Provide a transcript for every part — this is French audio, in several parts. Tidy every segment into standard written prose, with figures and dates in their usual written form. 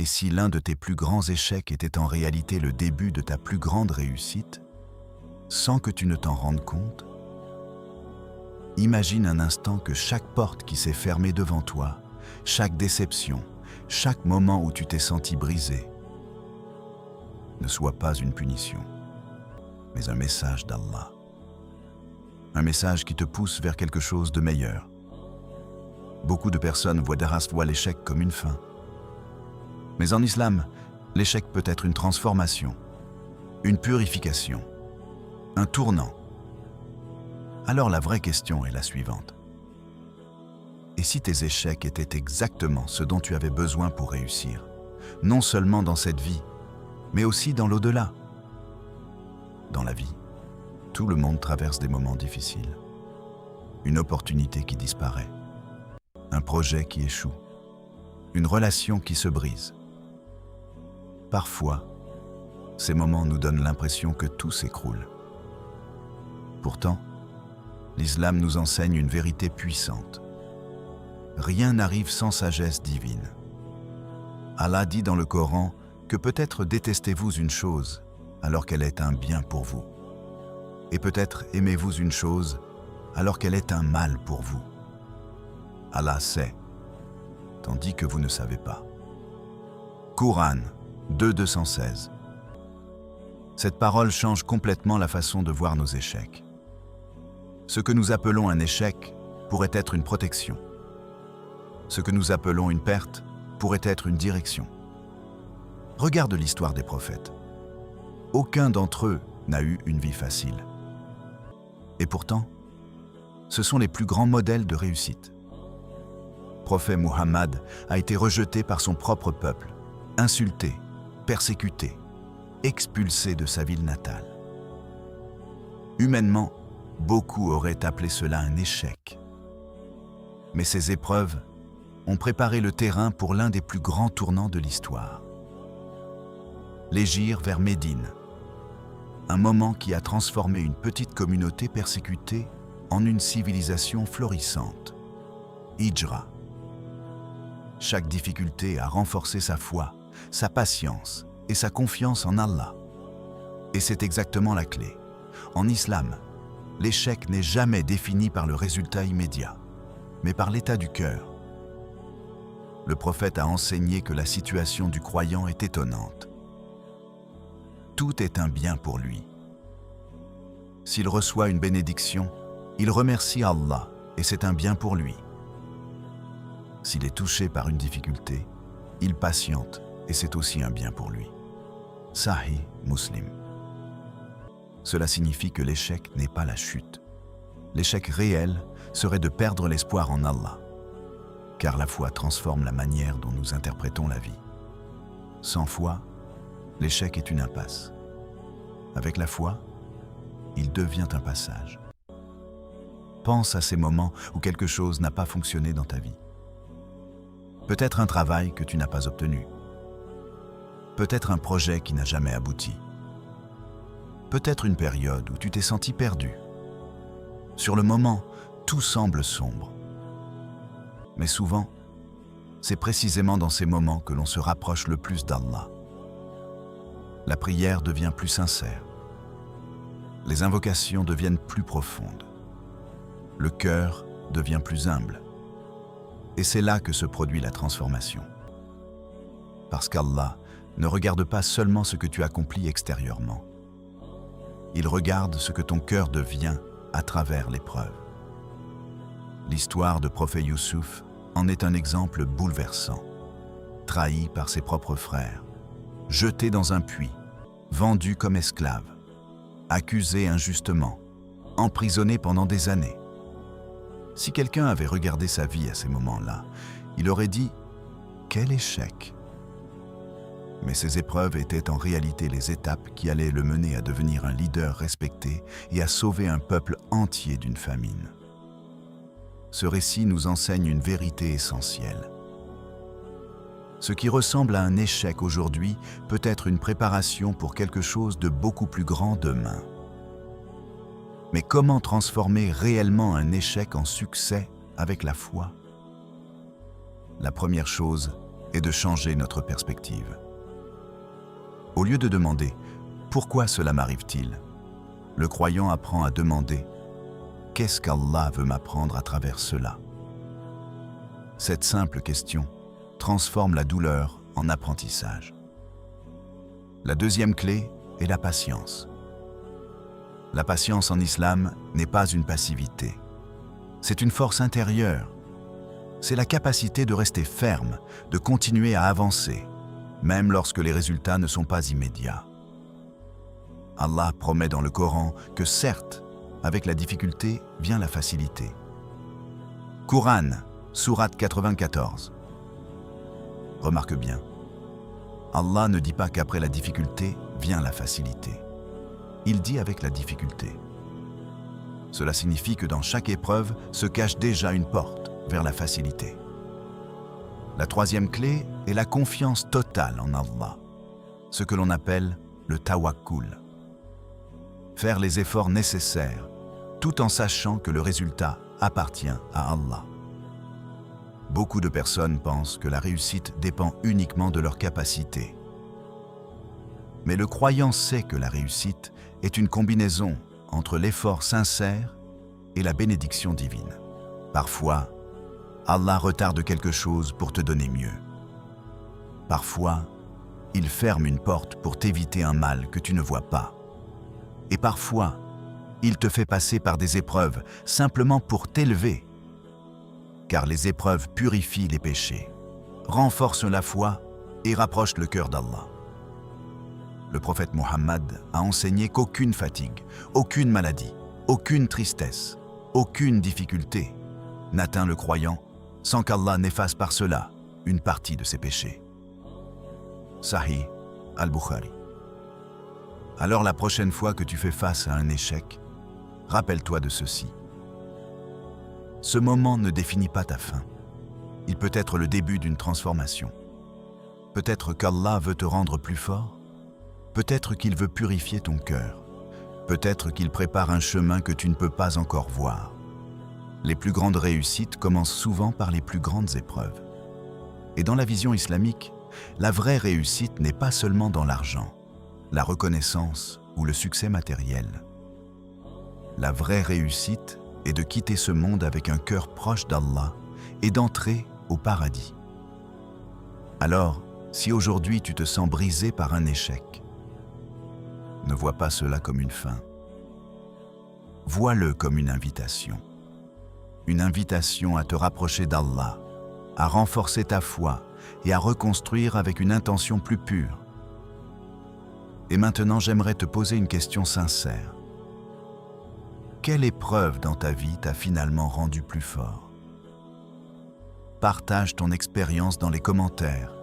Et si l'un de tes plus grands échecs était en réalité le début de ta plus grande réussite, sans que tu ne t'en rendes compte? Imagine un instant que chaque porte qui s'est fermée devant toi, chaque déception, chaque moment où tu t'es senti brisé, ne soit pas une punition, mais un message d'Allah. Un message qui te pousse vers quelque chose de meilleur. Beaucoup de personnes voient l'échec comme une fin. Mais en islam, l'échec peut être une transformation, une purification, un tournant. Alors la vraie question est la suivante. Et si tes échecs étaient exactement ce dont tu avais besoin pour réussir, non seulement dans cette vie, mais aussi dans l'au-delà? Dans la vie, tout le monde traverse des moments difficiles. Une opportunité qui disparaît, un projet qui échoue, une relation qui se brise. Parfois, ces moments nous donnent l'impression que tout s'écroule. Pourtant, l'islam nous enseigne une vérité puissante. Rien n'arrive sans sagesse divine. Allah dit dans le Coran que peut-être détestez-vous une chose alors qu'elle est un bien pour vous. Et peut-être aimez-vous une chose alors qu'elle est un mal pour vous. Allah sait, tandis que vous ne savez pas. Quran 2:216. Cette parole change complètement la façon de voir nos échecs. Ce que nous appelons un échec pourrait être une protection. Ce que nous appelons une perte pourrait être une direction. Regarde l'histoire des prophètes. Aucun d'entre eux n'a eu une vie facile. Et pourtant, ce sont les plus grands modèles de réussite. Prophète Muhammad a été rejeté par son propre peuple, insulté, persécuté, expulsé de sa ville natale. Humainement, beaucoup auraient appelé cela un échec. Mais ces épreuves ont préparé le terrain pour l'un des plus grands tournants de l'histoire. L'hégire vers Médine, un moment qui a transformé une petite communauté persécutée en une civilisation florissante. Hijra. Chaque difficulté a renforcé sa foi, sa patience et sa confiance en Allah. Et c'est exactement la clé. En islam, l'échec n'est jamais défini par le résultat immédiat, mais par l'état du cœur. Le prophète a enseigné que la situation du croyant est étonnante. Tout est un bien pour lui. S'il reçoit une bénédiction, il remercie Allah et c'est un bien pour lui. S'il est touché par une difficulté, il patiente et c'est aussi un bien pour lui. Sahih Muslim. Cela signifie que l'échec n'est pas la chute. L'échec réel serait de perdre l'espoir en Allah, car la foi transforme la manière dont nous interprétons la vie. Sans foi, l'échec est une impasse. Avec la foi, il devient un passage. Pense à ces moments où quelque chose n'a pas fonctionné dans ta vie. Peut-être un travail que tu n'as pas obtenu. Peut-être un projet qui n'a jamais abouti. Peut-être une période où tu t'es senti perdu. Sur le moment, tout semble sombre. Mais souvent, c'est précisément dans ces moments que l'on se rapproche le plus d'Allah. La prière devient plus sincère. Les invocations deviennent plus profondes. Le cœur devient plus humble. Et c'est là que se produit la transformation. Parce qu'Allah ne regarde pas seulement ce que tu accomplis extérieurement. Il regarde ce que ton cœur devient à travers l'épreuve. L'histoire de prophète Youssouf en est un exemple bouleversant. Trahi par ses propres frères, jeté dans un puits, vendu comme esclave, accusé injustement, emprisonné pendant des années. Si quelqu'un avait regardé sa vie à ces moments-là, il aurait dit « Quel échec !» Mais ces épreuves étaient en réalité les étapes qui allaient le mener à devenir un leader respecté et à sauver un peuple entier d'une famine. Ce récit nous enseigne une vérité essentielle. Ce qui ressemble à un échec aujourd'hui peut être une préparation pour quelque chose de beaucoup plus grand demain. Mais comment transformer réellement un échec en succès avec la foi? La première chose et de changer notre perspective. Au lieu de demander « Pourquoi cela m'arrive-t-il ?», le croyant apprend à demander « Qu'est-ce qu'Allah veut m'apprendre à travers cela ?» Cette simple question transforme la douleur en apprentissage. La deuxième clé est la patience. La patience en islam n'est pas une passivité. C'est une force intérieure. C'est la capacité de rester ferme, de continuer à avancer, même lorsque les résultats ne sont pas immédiats. Allah promet dans le Coran que certes, avec la difficulté vient la facilité. Quran, sourate 94. Remarque bien, Allah ne dit pas qu'après la difficulté vient la facilité. Il dit avec la difficulté. Cela signifie que dans chaque épreuve se cache déjà une porte vers la facilité. La troisième clé est la confiance totale en Allah, ce que l'on appelle le tawakkul. Faire les efforts nécessaires, tout en sachant que le résultat appartient à Allah. Beaucoup de personnes pensent que la réussite dépend uniquement de leur capacité. Mais le croyant sait que la réussite est une combinaison entre l'effort sincère et la bénédiction divine. Parfois, Allah retarde quelque chose pour te donner mieux. Parfois, il ferme une porte pour t'éviter un mal que tu ne vois pas. Et parfois, il te fait passer par des épreuves simplement pour t'élever. Car les épreuves purifient les péchés, renforcent la foi et rapprochent le cœur d'Allah. Le prophète Mohammed a enseigné qu'aucune fatigue, aucune maladie, aucune tristesse, aucune difficulté n'atteint le croyant sans qu'Allah n'efface par cela une partie de ses péchés. Sahih al-Bukhari. Alors la prochaine fois que tu fais face à un échec, rappelle-toi de ceci. Ce moment ne définit pas ta fin. Il peut être le début d'une transformation. Peut-être qu'Allah veut te rendre plus fort. Peut-être qu'il veut purifier ton cœur. Peut-être qu'il prépare un chemin que tu ne peux pas encore voir. Les plus grandes réussites commencent souvent par les plus grandes épreuves. Et dans la vision islamique, la vraie réussite n'est pas seulement dans l'argent, la reconnaissance ou le succès matériel. La vraie réussite est de quitter ce monde avec un cœur proche d'Allah et d'entrer au paradis. Alors, si aujourd'hui tu te sens brisé par un échec, ne vois pas cela comme une fin. Vois-le comme une invitation. Une invitation à te rapprocher d'Allah, à renforcer ta foi et à reconstruire avec une intention plus pure. Et maintenant, j'aimerais te poser une question sincère. Quelle épreuve dans ta vie t'a finalement rendu plus fort? Partage ton expérience dans les commentaires,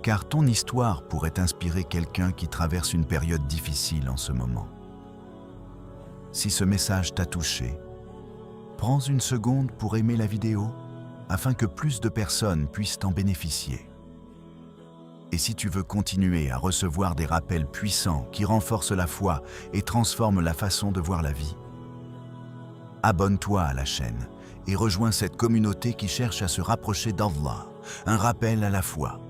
car ton histoire pourrait inspirer quelqu'un qui traverse une période difficile en ce moment. Si ce message t'a touché, prends une seconde pour aimer la vidéo afin que plus de personnes puissent en bénéficier. Et si tu veux continuer à recevoir des rappels puissants qui renforcent la foi et transforment la façon de voir la vie, abonne-toi à la chaîne et rejoins cette communauté qui cherche à se rapprocher d'Allah, un rappel à la foi.